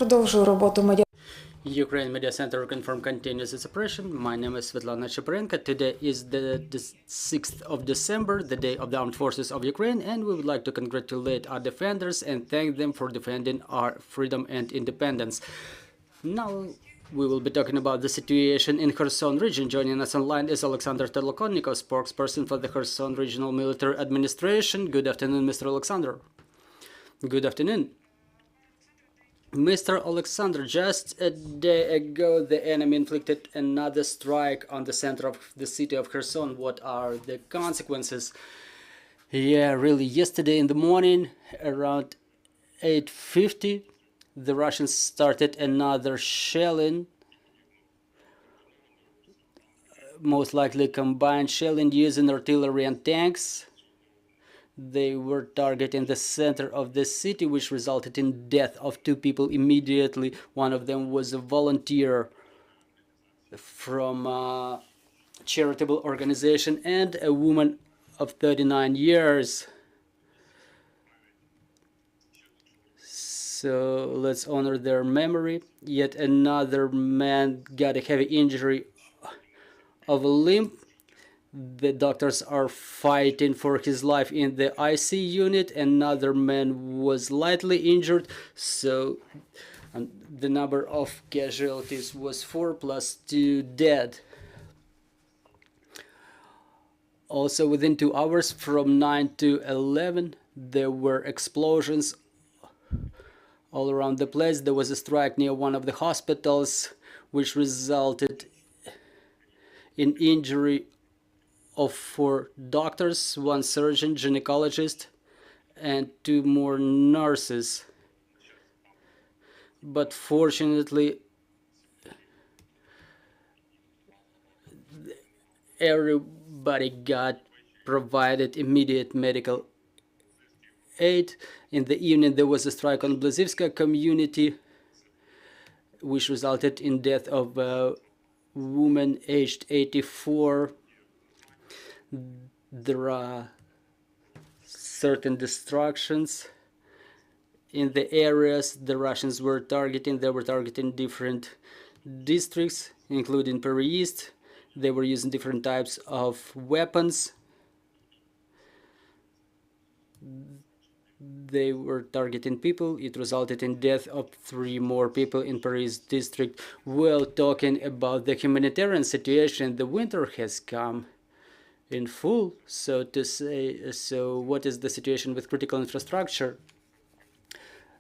продовжую роботу медіа. Ukraine Media Center confirmed continuous its operation. My name is Svetlana Cheparenko. Today is the 6th of December, the day of the Armed Forces of Ukraine, and we would like to congratulate our defenders and thank them for defending our freedom and independence. Now we will be talking about the situation in Kherson region. Joining us online is Oleksandr Tolokonnikov, spokesperson for the Kherson Regional Military Administration. Good afternoon, Mr. Oleksandr. Good afternoon. Mr. Oleksandr, just a day ago the enemy inflicted another strike on the center of the city of Kherson. What are the consequences? Yeah, really, yesterday in the morning around 8:50 the Russians started another shelling, most likely combined shelling using artillery and tanks. They were targeting the center of the city, which resulted in death of 2 people immediately. One of them was a volunteer from a charitable organization and a woman of 39 years. So let's honor their memory. Yet another man got a heavy injury of a limb. The doctors are fighting for his life in the IC unit. Another man was lightly injured, so the number of casualties was 4 plus 2 dead. Also within 2 hours from 9 to 11 there were explosions all around the place. There was a strike near one of the hospitals which resulted in injury of 4 doctors, 1 surgeon, gynecologist, and 2 more nurses. But fortunately, everybody got provided immediate medical aid. In the evening, there was a strike on Blazivska community, which resulted in death of a woman aged 84. There are certain destructions in the areas the Russians were targeting. They were targeting different districts, including Peri East. They were using different types of weapons. They were targeting people. It resulted in death of 3 more people in Peri East district. While talking about the humanitarian situation, the winter has come in full, so to say. So what is the situation with critical infrastructure?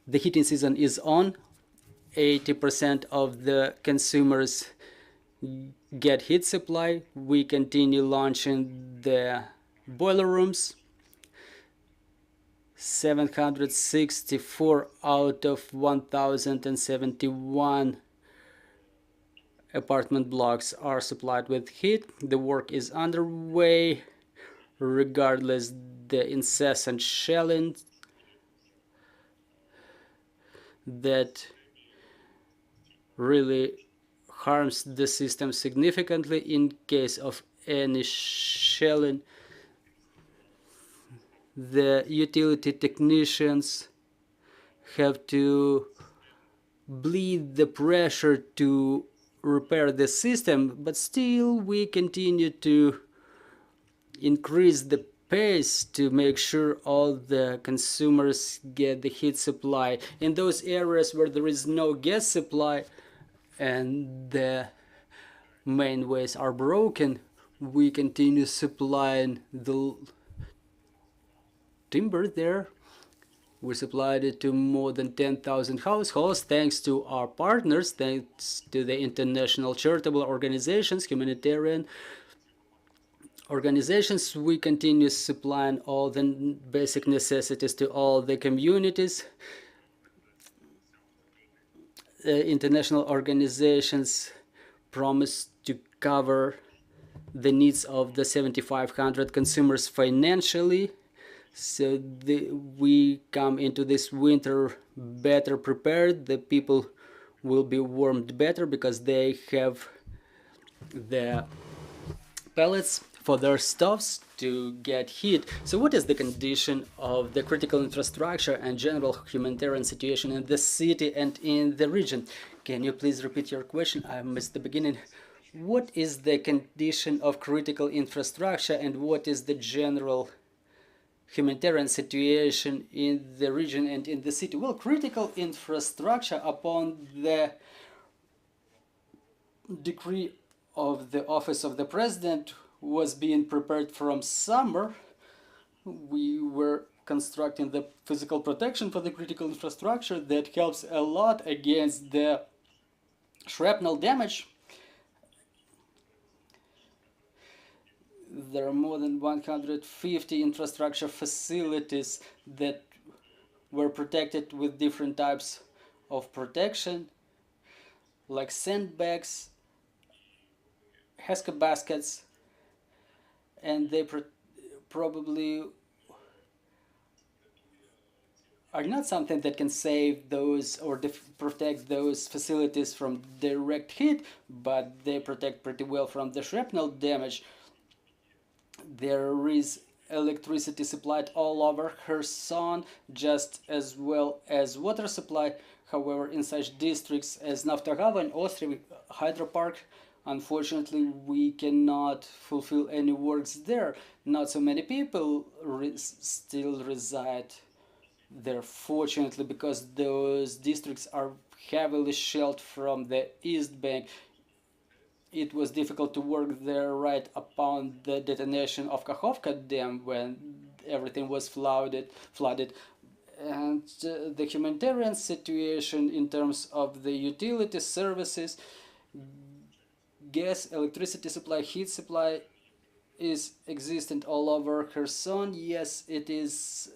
The heating season is on. 80% of the consumers get heat supply. We continue launching the boiler rooms. 764 out of 1071 apartment blocks are supplied with heat. The work is underway regardless the incessant shelling that really harms the system significantly. In case of any shelling, the utility technicians have to bleed the pressure to repair the system, but still we continue to increase the pace to make sure all the consumers get the heat supply. In those areas where there is no gas supply and the main ways are broken, we continue supplying the timber there. We supplied it to more than 10,000 households thanks to our partners, thanks to the international charitable organizations, humanitarian organizations. We continue supplying all the basic necessities to all the communities. International organizations promise to cover the needs of the 7,500 consumers financially. So we come into this winter better prepared. The people will be warmed better because they have the pellets for their stuffs to get hit. So what is the condition of the critical infrastructure and general humanitarian situation in the city and in the region? Can you please repeat your question? I missed the beginning. What is the condition of critical infrastructure and what is the general humanitarian situation in the region and in the city? Well, critical infrastructure, upon the decree of the office of the president, was being prepared from summer. We were constructing the physical protection for the critical infrastructure that helps a lot against the shrapnel damage. There are more than 150 infrastructure facilities that were protected with different types of protection, like sandbags, Heska baskets, and they probably are not something that can save those or protect those facilities from direct hit, but they protect pretty well from the shrapnel damage. There is electricity supplied all over Kherson, just as well as water supply. However, in such districts as Naftogava and Ostrovy Hydropark, unfortunately, we cannot fulfill any works there. Not so many people still reside there, fortunately, because those districts are heavily shelled from the east bank. It was difficult to work there right upon the detonation of Kakhovka Dam when everything was flooded. And the humanitarian situation in terms of the utility services, gas, electricity supply, heat supply is existent all over Kherson. Yes, it is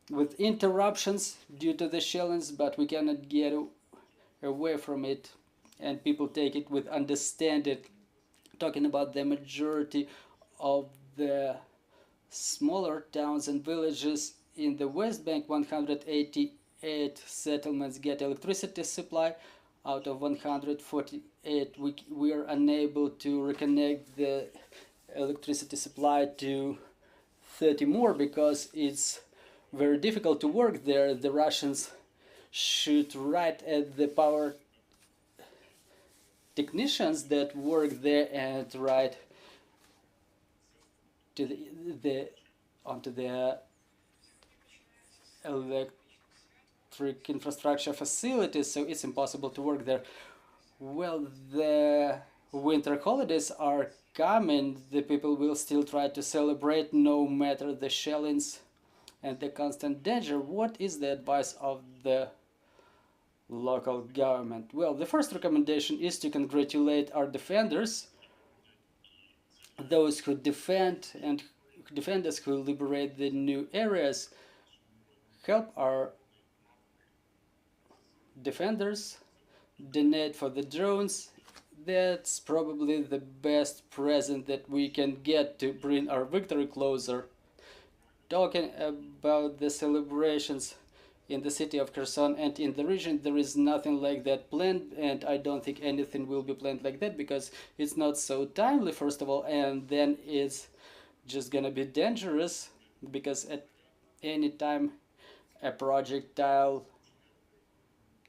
with interruptions due to the shellings, but we cannot get away from it, and people take it with understanding. Talking about the majority of the smaller towns and villages in the West Bank, 188 settlements get electricity supply. Out of 148, we are unable to reconnect the electricity supply to 30 more because it's very difficult to work there. The Russians shoot right at the power technicians that work there and right to onto the electric infrastructure facilities, so it's impossible to work there. Well, the winter holidays are coming. The people will still try to celebrate no matter the shellings and the constant danger. What is the advice of the local government? Well, the first recommendation is to congratulate our defenders, those who defend us, who liberate the new areas. Help our defenders, donate for the drones. That's probably the best present that we can get to bring our victory closer. Talking about the celebrations in the city of Kherson and in the region, there is nothing like that planned, and I don't think anything will be planned like that because it's not so timely, first of all, and then it's just gonna be dangerous because at any time a projectile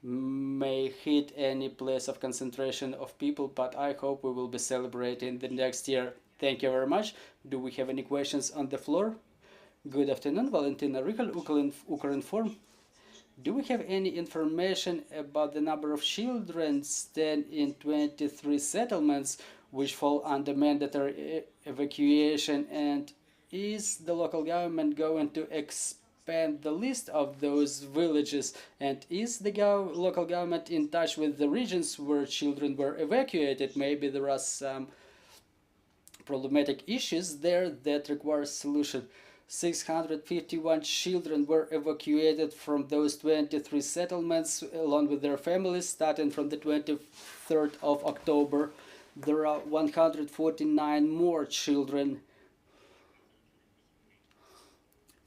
may hit any place of concentration of people, but I hope we will be celebrating the next year. Thank you very much. Do we have any questions on the floor? Good afternoon, Valentina Rihal, Ukrinform. Do we have any information about the number of children staying in 23 settlements which fall under mandatory evacuation, and is the local government going to expand the list of those villages, and is the local government in touch with the regions where children were evacuated? Maybe there are some problematic issues there that require solution. 651 children were evacuated from those 23 settlements along with their families starting from the 23rd of October. There are 149 more children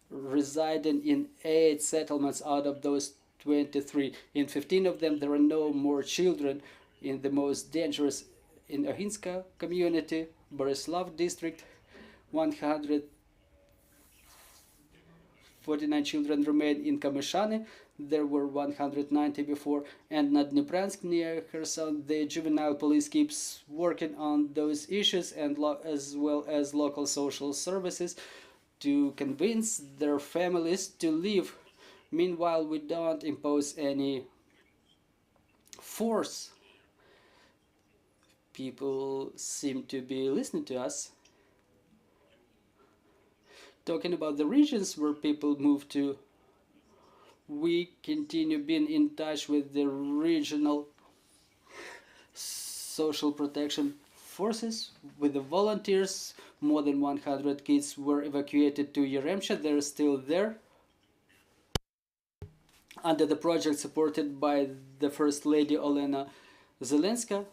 residing in 8 settlements out of those 23. In 15 of them there are no more children. In the most dangerous in Ohinska community, Borislav district, 149 children remain in Kamyshany. There were 190 before. And at Dnipransk near Kherson, the juvenile police keeps working on those issues, and as well as local social services, to convince their families to leave. Meanwhile, we don't impose any force. People seem to be listening to us. Talking about the regions where people move to, we continue being in touch with the regional social protection forces, with the volunteers. More than 100 kids were evacuated to Yaremcha. They're still there. Under the project supported by the First Lady Olena Zelenska,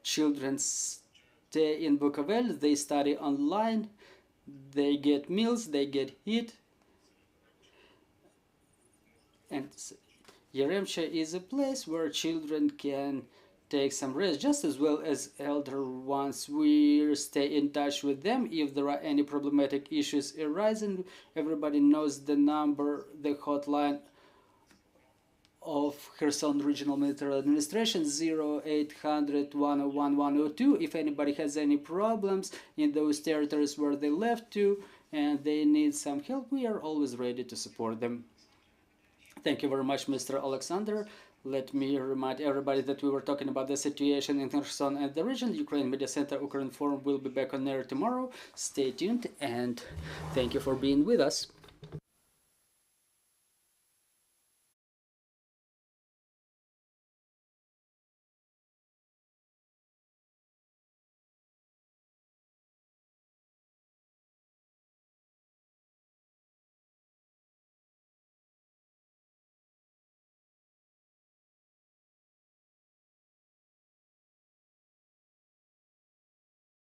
children stay in Bukovel, they study online, they get meals, they get heat. And Yaremcha is a place where children can take some rest, just as well as elder ones. We stay in touch with them if there are any problematic issues arising. Everybody knows the number, the hotline of Kherson Regional Military Administration, 0800 101 102. If anybody has any problems in those territories where they left to and they need some help, we are always ready to support them. Thank you very much, Mr. Oleksandr. Let me remind everybody that we were talking about the situation in Kherson and the region. Ukraine Media Center Ukraine Forum will be back on air tomorrow. Stay tuned, and thank you for being with us.